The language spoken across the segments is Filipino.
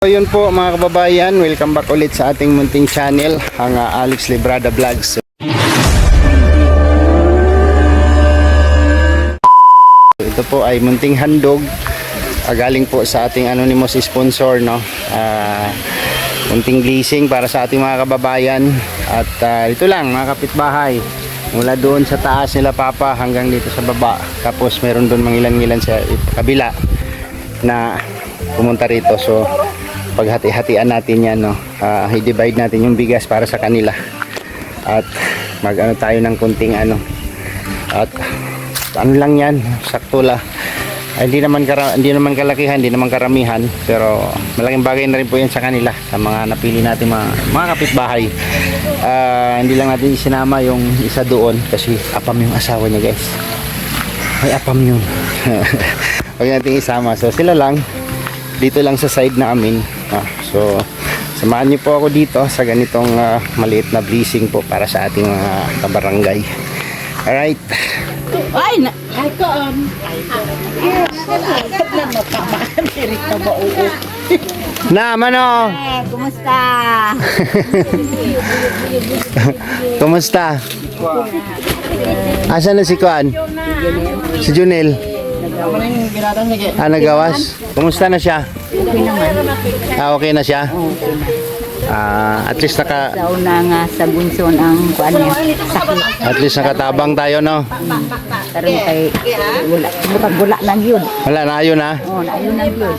So yun po mga kababayan, welcome back ulit sa ating munting channel, ang Alex Librada Vlogs. Ito po ay munting handog, galing po sa ating anonymous sponsor, no? Munting blessing para sa ating mga kababayan. At ito lang mga kapitbahay, mula doon sa taas nila Papa hanggang dito sa baba. Tapos meron doon mangilan-ngilan sa kabila na pumunta rito. So paghati-hatian natin yan, no? I-divide natin yung bigas para sa kanila at mag-ano tayo ng kunting ano, at ano lang yan, sakto lang. Hindi naman kalakihan, hindi naman karamihan, pero malaking bagay na rin po yan sa kanila, sa mga napili natin mga kapitbahay. Hindi lang natin isinama yung isa doon kasi apam yung asawa niya, guys. Ay, apam yun. Huwag natin isama, so sila lang dito lang sa side namin. So samahan niyo po ako dito sa ganitong maliit na blessing po para sa ating mga kabarangay. Alright. Ay, na mano. kumusta? Kumusta? Asan na si Kuan? Si Junel. Nagawas? Kumusta na siya? Okay naman. Okay na siya? At least Sauna nga sa bunson ang kuan niya, sakit. at least nakatabang tayo, no? Karon kay wala lang yun. Wala na, ayun na. Oh, ayun lang yun.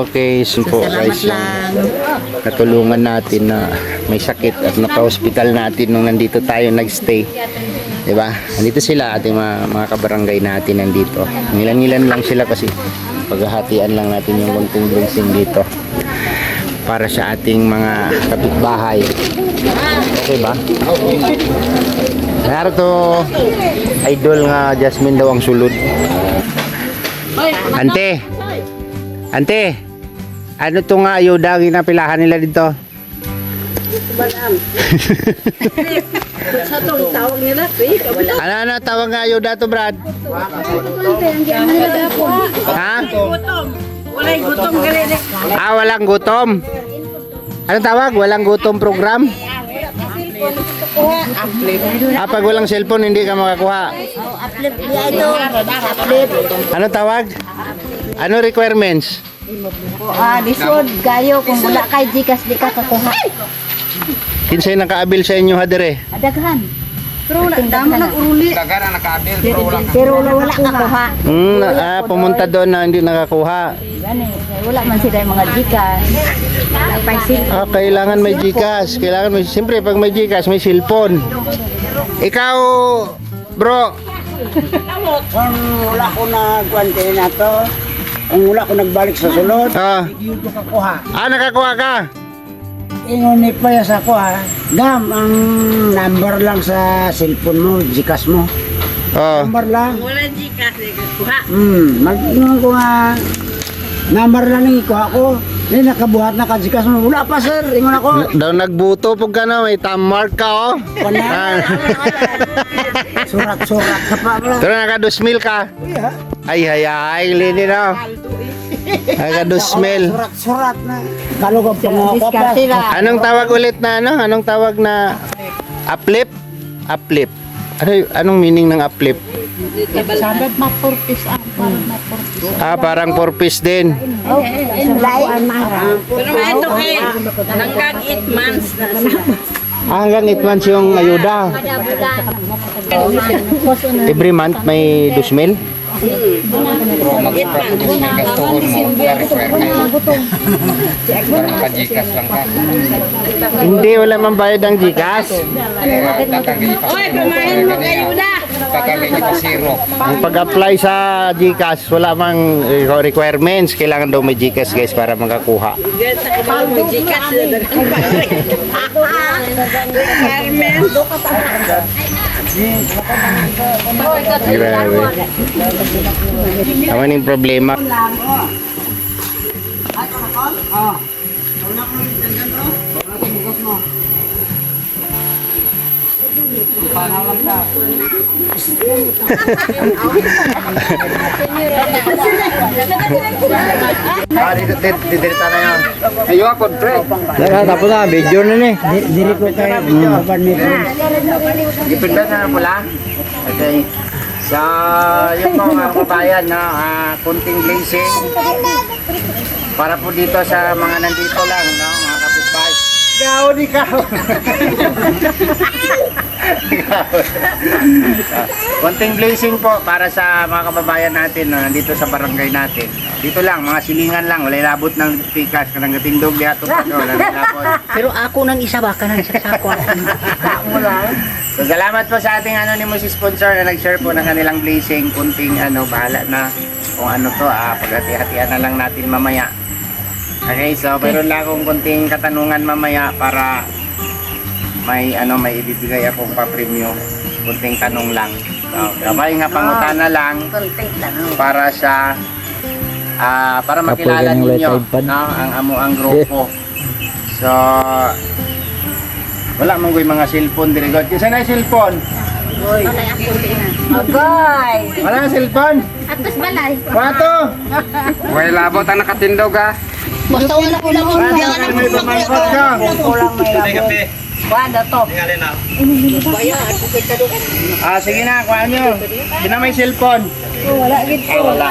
Okay. So po Salamat guys, lang. natulungan natin na may sakit at naka-hospital natin nung nandito tayo nagstay. Diba? Nandito sila, ating mga kabarangay natin nandito. Ngilan-ngilan lang sila kasi paghahatian lang natin yung konting blessing dito para sa ating mga kapitbahay. Okay ba? Naro to idol nga Jasmine daw ang sulod. Ante, ano to nga ayuda ginapilahan nila dito? Sa tong tawag nila, Ano tawag nga ayuda to, Brad? Ha? Walay gutom gali. Walang gutom. Anong tawag? Walang gutom program? Pag walang cellphone hindi ka makakuha. Uplift ya ito. Uplift. Anong tawag? Ano requirements? Lisod kayo kung wala kay Gcash di ka kakuha. Kinsay nakaabil sa inyo hadere? Adaghan. Pero damo nag-uruli. Dagana nakaabil Pero wala kakuha. Pumunta doon na hindi nakakuha. Gani, wala man sila yung mga Gcash. Kailangan may Gcash. Kailangan may, siyempre pag may Gcash may cellphone. Ikaw, bro. Kung wala ko nagkwante na to, kung wala ko nagbalik sa sulod, yun ko kakuha. Nakakuha ka? Ingunit pa yan sa kuha. Dam, ang number lang sa cellphone mo, Gcash mo. Number lang. Wala Gcash kakuha. Mag-ingon ko nga, number lang yung ikuha ko. Hindi nakabuhat na ka Gcash mo. Wala pa sir, ingon ako. Daw nagbuto pag ka na, may thumb mark ka, oh. Surat-surat sa pa mo. Pero naka-2,000 ka? Ay, lini na. Naka-2,000. Surat-surat na. Kalugog pa mo ako pa. Anong tawag ulit na ano? Anong tawag na uplift? Uplift. Anong meaning ng uplift? Sabat mapurpis parang mapurpis. Parang purpose din. Pero ito kay hanggang 8 months na sila. Hanggang 8 months yung ayuda. Every month may 2,000? Gastuhon mo, requirement. Parang ka-Gcash lang ka. Hindi, wala man bayad ang Gcash. Oy, pamahin mo kayo na. Tatagay niyo pa zero. Ang pag-apply sa Gcash, wala mang requirements. Kailangan daw may Gcash, guys, para makakuha. Grabe. Ang yung problema. Dito na yan. Ayo ako, pre. Tapos na, video na ni. Diri ko kayo, kapan nito. Ipinda na pula. Okay. So, yun po mga kabayan, no? Kunting blazing. Para po dito sa mga nandito lang, no? Mga kapitbahay. Ikaw, ikaw. Konting blazing po para sa mga kababayan natin, no? Nandito sa barangay natin. Dito lang, mga silingan lang, wala labot ng pikas, kanang gatindog diato pa, no? Wala labot. Pero ako nang isa baka nang sa sako. Mo lang. So, salamat po sa ating anonymous sponsor na nag-share po ng kanilang blazing. Kunting bahala na kung ano to, paghati-hatian na lang natin mamaya. Okay, so meron lang akong kunting katanungan mamaya para may ibibigay akong pa-premium. Kunting tanong lang. So, kamay nga pangutana lang para sa para makilala Kapag ninyo, yung iPad. no, ang grupo. So, wala mong mga cellphone diri god. Kisa na cellphone? Agay. Wala cellphone? Atos balay. Wato. May labot ang nakatindog ha. Basta wala ko lang May pamangkot ka. Kulang may labot. Wala to. Sige na, kuha nyo. Sino may cellphone? Wala gid ko. Wala.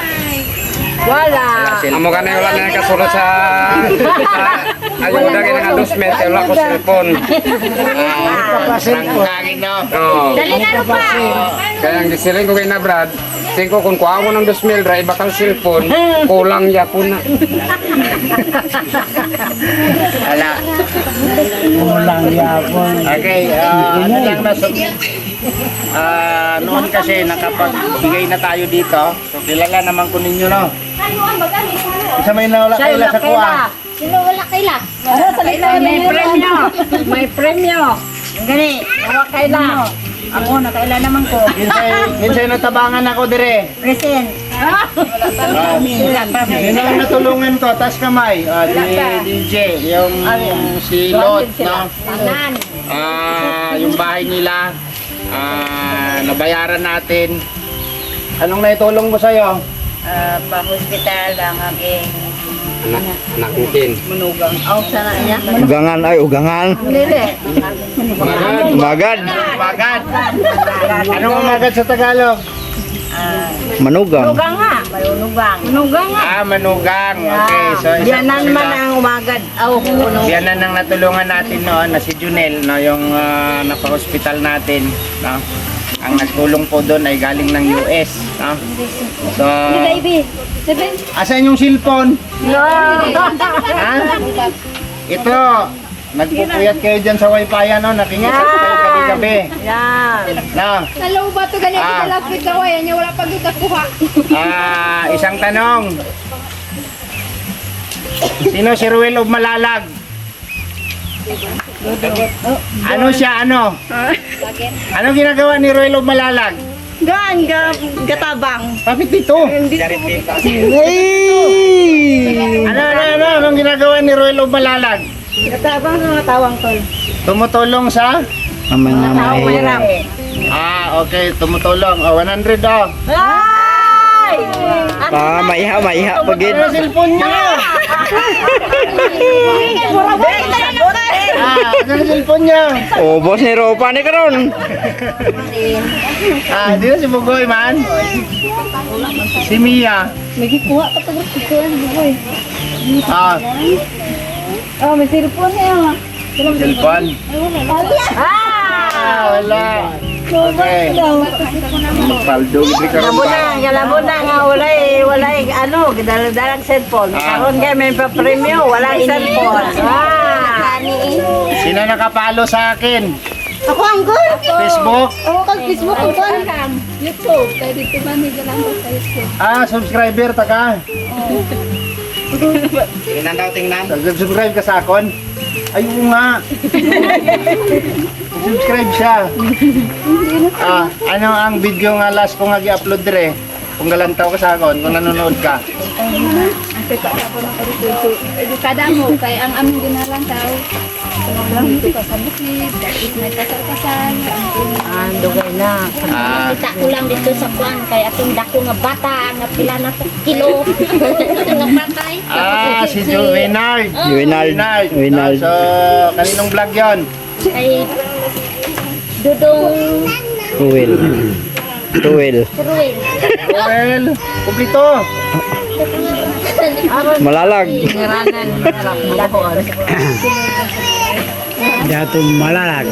Wala. Amo ka na wala na nakasulot sa ayuda kay nga 2 meter wala ko cellphone. Pangkagin no. Oo. Dali na pa. Kaya ang gisiling ko kay na Brad, tingko kung kuha mo ng 2 mil dra bakal cellphone, kulang ya po na. Wala. Kulang yapon. Okay, ano lang na noon kasi nakapagbigay na tayo dito. So kilala naman ko ninyo no. Isa may nawala kaila sa kuha. Sino wala kaila? May premyo. May premyo. Gani, wala kaila. Ako nakaila naman ko. Kinsay natabangan ako dire. Present. Sino ang natulungan ko? Tas kamay. DJ, yung si Lot, no? Anan. Yung bahay nila, nabayaran natin. Anong naitulong ko sa'yo? Pa-hospital ang aking Anak nitin. manugang. Aw, sana niya. Ugangan ay ugangan. Lili. Magad. Magad. Anong magad sa Tagalog? Manugang. Manugang nga. Manugang. Manugang nga. Manugang. Okay, so Diyanan man ang umagad. Aw, kuno. Yan ang natulungan natin noon na si Junel, no, yung napa-hospital natin, no. Ang nagtulong po doon ay galing ng US, no. So, Baby. Seven. asan yung cellphone? No. Ha? Ito, nagpupuyat kayo dyan sa wifi, no? Nakikiusap kayo gabi-gabi. Yan. No? Alam mo ba ito ganyan Ah. kalapit na waya niya wala pag ikakuha. Isang tanong. Sino si Ruel of Malalag? Ano siya, ano? Ano ginagawa ni Ruel of Malalag? Gaan, gatabang. Kapit dito. Anong ginagawa ni Ruel of Malalag? Gatabang sa mga tawang tol. Tumutulong sa? Aman na Mahirap. Okay, tumutulong. 100 daw. Ay! maiha pagid. Ano cellphone niya? Ano cellphone niya? Oh, boss ni Ropa ni karon. Di na si Bugoy man. Si Mia. May gikuha pa ito ko ang buhay. Oh, may cellphone niya. Cellphone. Wala. Okay. Magpaldo, hindi ka rin ba? Galabo na nga walay dalang cellphone. Karon kay may pa-premyo, walang cellphone. Sino nakapalo sa akin? Ako ang good. Facebook? Ako kag Facebook ang good. YouTube. Kaya dito man hindi lang ko sa YouTube. Subscriber ta ka? Tingnan daw tingnan. Subscribe ka sa akon? Ayun nga. Subscribe siya. Ano ang video nga last ko nga i-upload dire? Kung galantaw ka sa akon, kung nanonood ka. Kaya pa ako ng karito. Edukada mo, kaya ang aming ginalang tao. Lang dito ka sa bukid, dahil may kasal-kasal. Dugay na. Kita ko lang dito sa kwan, kaya akong dako nga bata, nga pila na to kilo. Nga patay. Si Winard. Oh. Winard. So, kaninong vlog yon? Ay, Dudong Ruel. Ruel. Well, kumplito. Malalag. Dato malalag.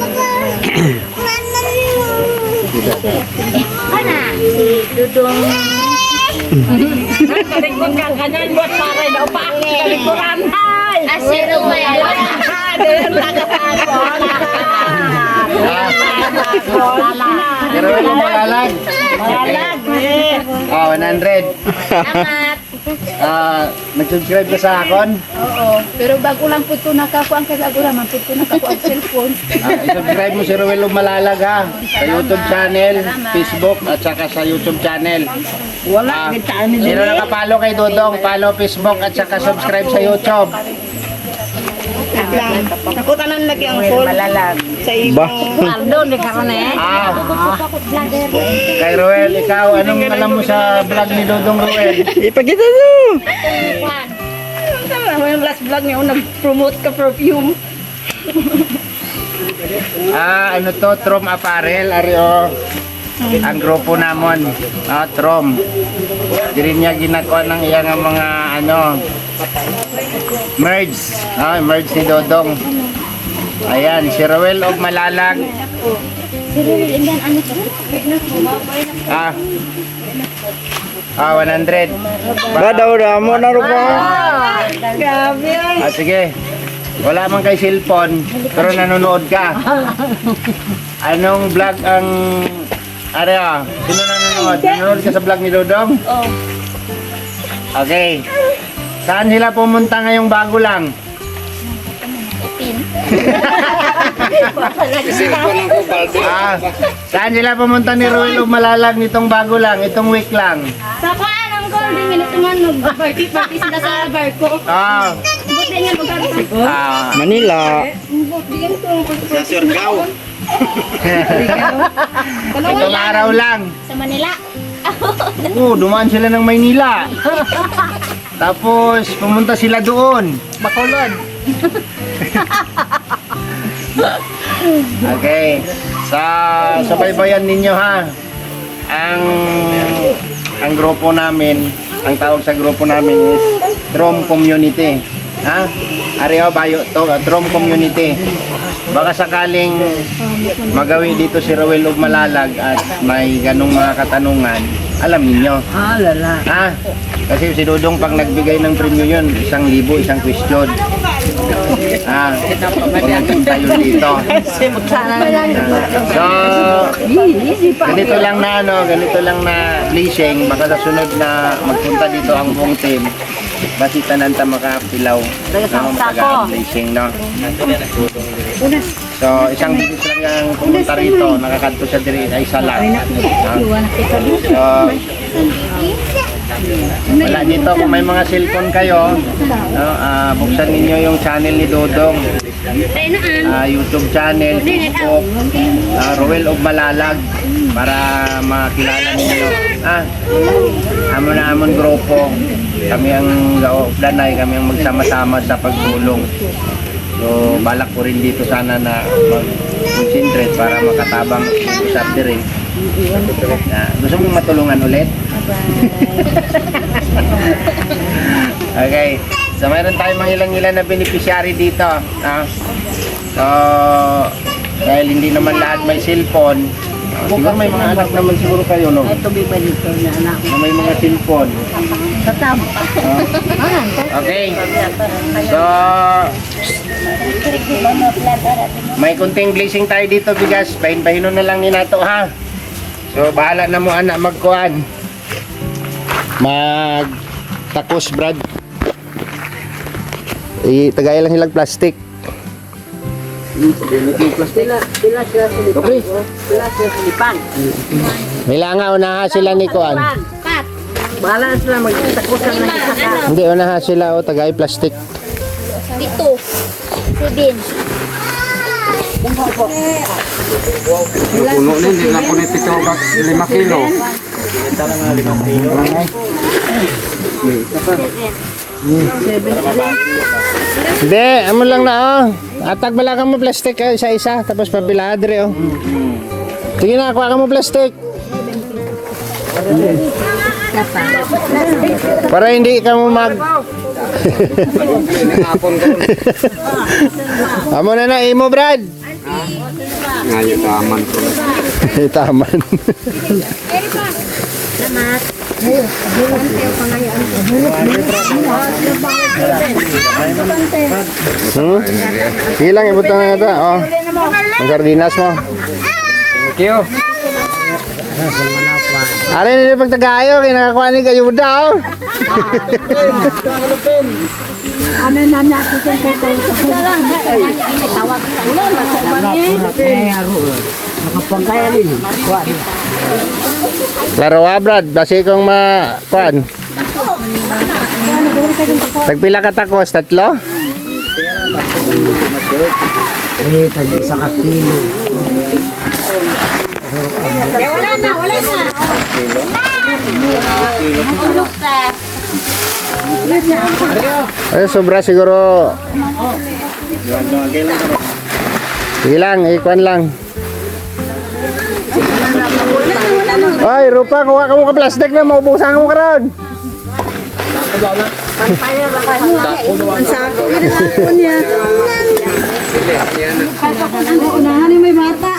Kana, si Dudong. Kalikod kang kanan buat pare na upa. Kalikuran. Si Ruel. Pero yung malalag. Malalag. 100. Amat. Nag-subscribe ka sa akon? Oo. Pero bago lang po ito nakakuha ang kasagura, man po ito nakakuha ang cellphone. I-subscribe mo si Ruel Malalag ha. Sa YouTube channel, Facebook, at saka sa YouTube channel. Wala kita ni Sino nakapalo kay Dodong, follow Facebook at saka subscribe sa YouTube. Nakutanan lagi ang phone. malalag. Sa ibang Aldo, ni karon eh. Kay Ruel, ikaw, anong alam mo sa vlog ni Dodong Ruel? Ipakita mo. Kwan. Tama mo yung last vlog niya, nag-promote ka perfume. Ano to, Trom Apparel, Ario. Ang grupo namon, Trom. Diri niya ginagawa ng iyang mga merge. Merge ni Dodong. Ayan, si Ruel og Malalag. Si Ruel, indan ano to? 100. Daw mo na ro pa. Grabe. Sige. Wala man kay cellphone, pero nanonood ka. Anong vlog ang sino nanonood? Nanonood ka sa vlog ni Dodong? Oh. Okay. Saan sila pumunta ngayong bago lang? Ipin. Saan sila pumunta ni Ruel o Malalag nitong bago lang, itong week lang? Sa kwan, ang golden minute man mag-party sila sa barko. Buti nga mag-party. Manila. Sa Surigao. Itong araw lang. Sa Manila. Dumaan sila ng Maynila. Tapos pumunta sila doon. Bacolod. Okay. Sa baybayan ninyo ha. Ang grupo namin, ang tawag sa grupo namin is Trom Community. Ha? Ariyo bayo to, Trom Community. Baka sakaling magawi dito si Ruel og Malalag at may ganong mga katanungan, alam niyo. Lala. Ha? Kasi si Dodong pag nagbigay ng premyo yun, 1,000, isang question. Pumunta yun dito. So, ganito lang na blessing, baka sa sunod na magpunta dito ang buong team. Basi tanan ta makapilaw. Blessing, no? So, isang bisis lang yung pumunta rito, nakakadto sa diri ay isa lang. So, wala dito, kung may mga cellphone kayo, buksan ninyo yung channel ni Dodong. YouTube channel, Facebook, Ruel og Malalag, para makilala ninyo. Amon grupo, kami ang danay, kami ang magsama-sama sa pagtulong. So, balak ko rin dito sana na mag-concentrate para makatabang usap din. Gusto mong matulungan ulit? Okay. So, mayroon tayong mga ilang-ilan na beneficiary dito. So, dahil hindi naman lahat may cellphone, siguro may mga anak naman siguro kayo, no? Ito ba dito na anak? Na may mga cellphone. Okay. So, may kunting blessing tayo dito, bigas. Pahin-pahinon na lang ni nato, ha? So, bahala na mo, anak, magkuhan. Takos, Brad. Tagay lang hilang plastic. Sila silipan. Nila nga unaha sila ni Kuan. Pat. Bahala na sila magtakutan ng isa. Hindi, unahan sila o tagay plastic. Dito. Sidin. Puno na, hindi na po na 5 kilo. Hindi, amo lang na oh. Atag bala ka mo plastic isa-isa, tapos pabiladre oh. Sige na, kuha ka mo plastic. Para hindi ka mo mag... Amo na na, imo Brad. Ngayon, taman ko. Taman. Hilang ibutang na ito. Oh. Ang sardinas mo. Thank you. Ano nila pagtagayo, kinakakuha ni Kayuda oh. Ano na natin sa tawag sa ulan. Nakapagkaya rin. Laro Brad, basi kong ma-kuan. Tagpila ka takos, 3? Tagi sa katilo. Wala na. Ay, sobra siguro. Sige lang, ikuan lang. Ay, Rupa, kuha ka mo ka plastic na, maubusan mo ka ron. Unahan ni may bata.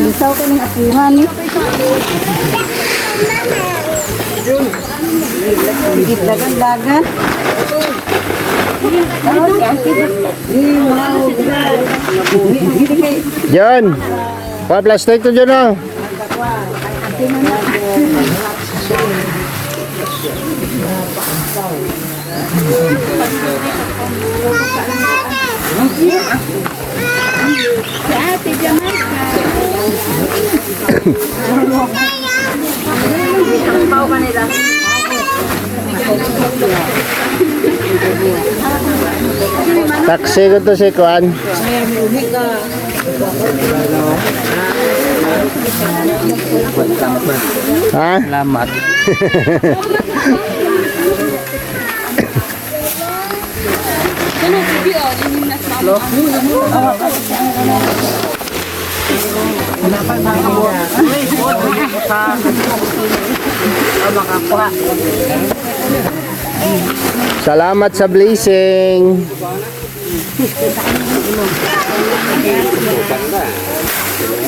Isaw ko ng apuhan. Dagan-dagan. John, kuha plastic to John oh. Ate Jamaica. Pau kanila. Taksi ko to si Kuan. Ha? Salamat. Salamat sa blessing.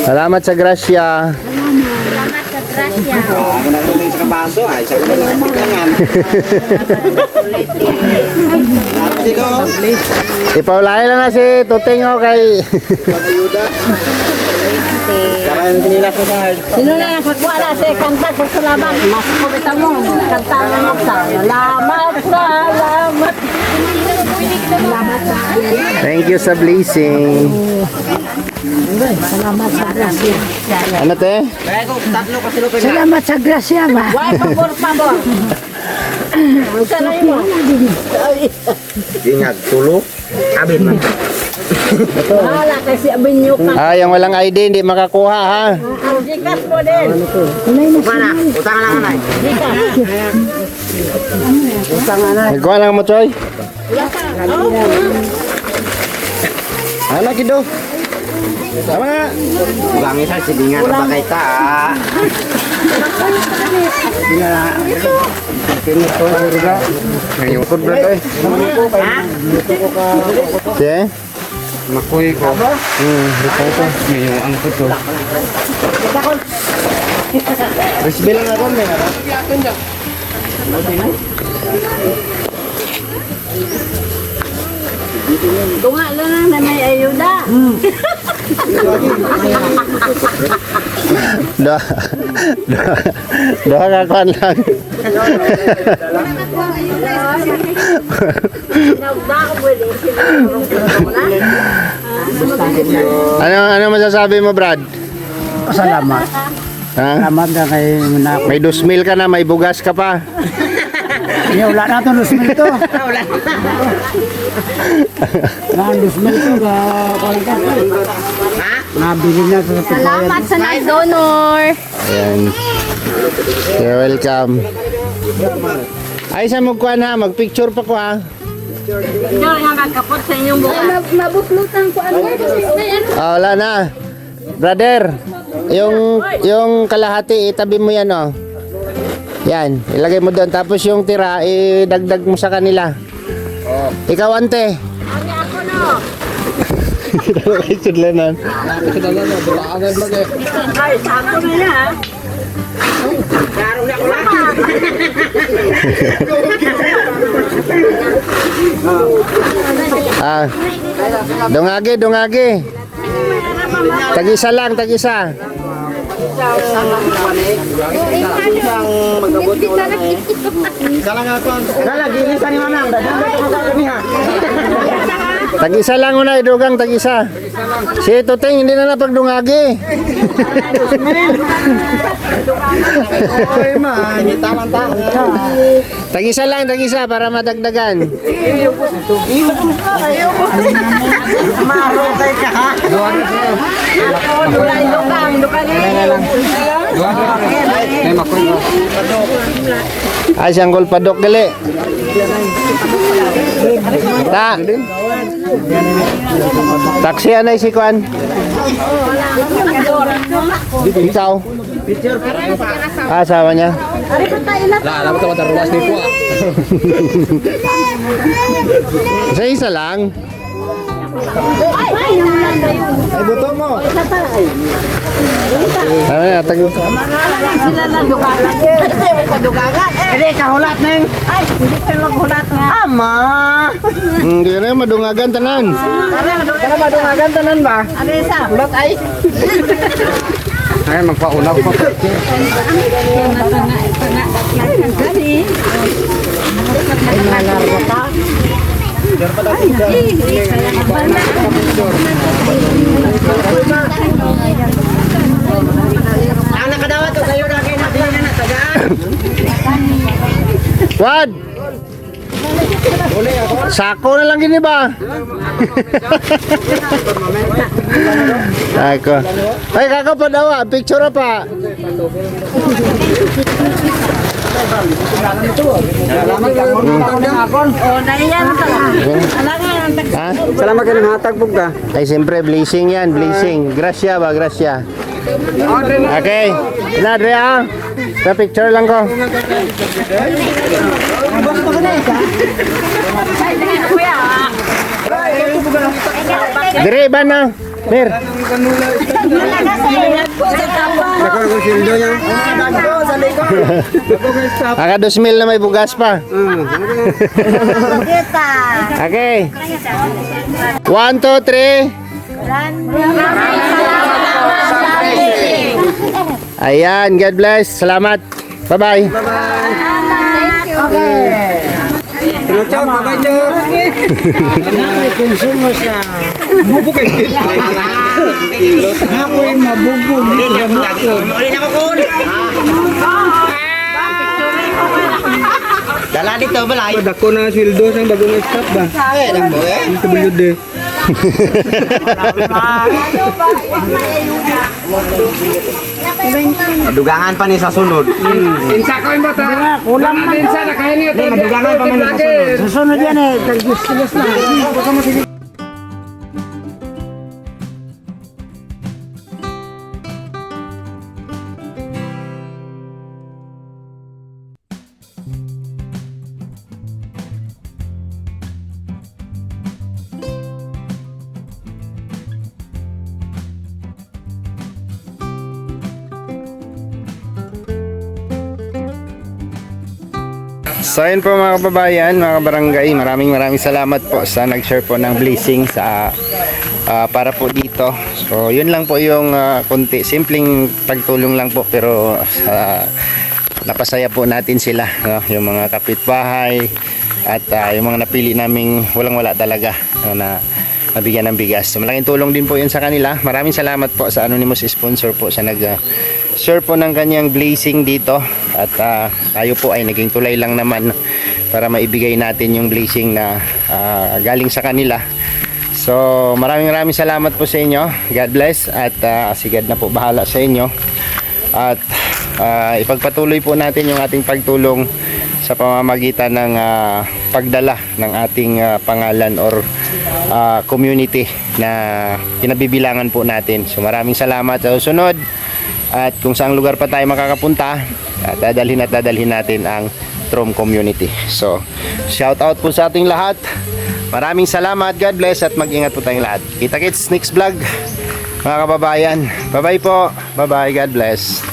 Salamat sa grasya. Salamat sa grasya. Ipaulay lang na si Tuting oh kay Sino na nakakuha na sa kanta sa salamat? Mas kumita mo. Kanta na mo sa salamat. thank you sa blessing. Salamat sa grasya. Ano te? Salamat sa grasya ba? Why, pabor. Ang sanay mo. Ingat, tulo. Abin man. Bahala kasi abin nyo ka. Ah, yung walang ID hindi makakuha ha. Ang Gcash mo din. Utang lang anay. Nagkuha lang mo Choy. Ano kido? Tama na. Ulangi sa sidingan ang bakay ta. Ngayon ko Brad eh. Sige. Makuy ko. Ngayon ang ko to. Recibe lang ako may. Tunga lang na may ayuda. Doha ka kuan lang. Ano masasabi mo, Brad? Salamat. Ha? Salamat na kay Manako. May 2,000 ka na, may bugas ka pa. Wala na ito, 2,000 to. Wala. Na, 2,000 to. Nabili na sa tubayan. Salamat sa nag-donor. Ayan. You're welcome. Ay, sa magkuha na, magpicture pa ko ha. Yung kakapot sa inyong buka. Mabuklutan ko ano kasi Ah, wala na. Brother, yung kalahati, itabi mo yan oh. Yan, ilagay mo doon. Tapos yung tira, idagdag mo sa kanila. Ikaw, ante. Ano ako no? Ay, sudlanan. Ay, sako na yan. Ah, dungagi, dungagi. Tag-isa lang, tag-isa. Tag-isa lang una, idugang tag-isa. Si Tuting hindi na napagdungagi. Tag-isa lang, tag-isa para madagdagan. May makoy. Ay, siyang gulpadok gali. Ta. Taksi anay si Kwan. Ikaw. Asawa niya. Alam ko tarulas ni po. Sa isa lang. Ay, buto mo. Ano na, Sila na dugagan. Hindi, kahulat na yun. Ay, hindi ka maghulat nga. Ama! hindi na madungagan tanan. Ano madungagan tanan ba? Ano isa? Hulat ay? Ay, magpaulaw ko. Ang nakadawa to kayo na kayo na tagaan. Wad! Sako na lang gini ba? Ako. Ay, kakapadawa. Picture pa. O, naiyan ka lang. Alangan ang tag... Ha? Salamat ka ng hatag po ka. Ay, siyempre, blessing yan. Blessing. Gracia ba? Gracia. Okay. Na, Dre, ha? Sa picture lang ko. Dire, ba na? Mir. Aka 2,000 na may bugas pa. Okay. 1, 2, 3. Ayan, God bless. Salamat. Bye-bye. Ciao, bye-bye, Ciao. Konsumo sa... Ako ay mabugo. Dala dito, balay. Dako na sweldo sa bagong staff ba? WD. Dugangan pa ni sa sunod. Insa ko yung bata. Kulang na insa na kaya niyo. Madugangan pa man sa sunod. Sa sunod yan eh. Tag-kilos na. So ayun po mga kababayan, mga kabarangay, maraming salamat po sa nag-share po ng blessing sa para po dito. So yun lang po yung konti, simpleng pagtulong lang po pero napasaya po natin sila, no? Yung mga kapitbahay at yung mga napili naming walang-wala talaga, no? Na nabigyan ng bigas. So, malaking tulong din po yun sa kanila. Maraming salamat po sa anonymous sponsor po sa nag-share po ng kanyang blessing dito. At tayo po ay naging tulay lang naman para maibigay natin yung blessing na galing sa kanila. So maraming salamat po sa inyo. God bless. At si God na po bahala sa inyo. At ipagpatuloy po natin yung ating pagtulong sa pamamagitan ng pagdala ng ating pangalan or community na kinabibilangan po natin. So maraming salamat sa susunod. At kung saang lugar pa tayo makakapunta, dadalhin natin ang Trom community. So shout out po sa ating lahat. Maraming salamat. God bless at mag-ingat po tayong lahat. Kita-kits next vlog mga kababayan. Bye bye po. Bye bye. God bless.